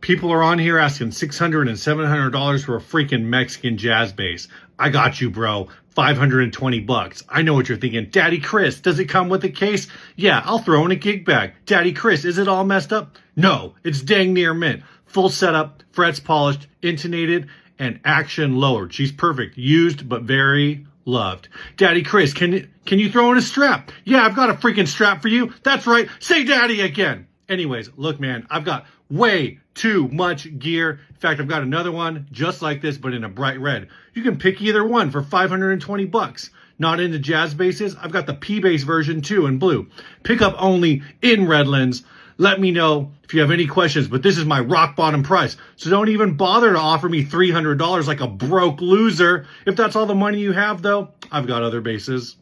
People are on here asking $600 and $700 for a freaking Mexican jazz bass. I got you, bro. $520. I know what you're thinking. Daddy Chris, does it come with a case? Yeah, I'll throw in a gig bag. Daddy Chris, is it all messed up? No, it's dang near mint. Full setup, frets polished, intonated, and action lowered. She's perfect. Used, but very loved. Daddy Chris, can you throw in a strap? Yeah, I've got a freaking strap for you. That's right. Say daddy again. Anyways, look, man, I've got way too much gear. In fact, I've got another one just like this, but in a bright red. You can pick either one for $520. Not into jazz basses? I've got the P-Bass version too in blue. Pick up only in Redlands. Let me know if you have any questions, but this is my rock bottom price. So don't even bother to offer me $300 like a broke loser. If that's all the money you have, though, I've got other basses.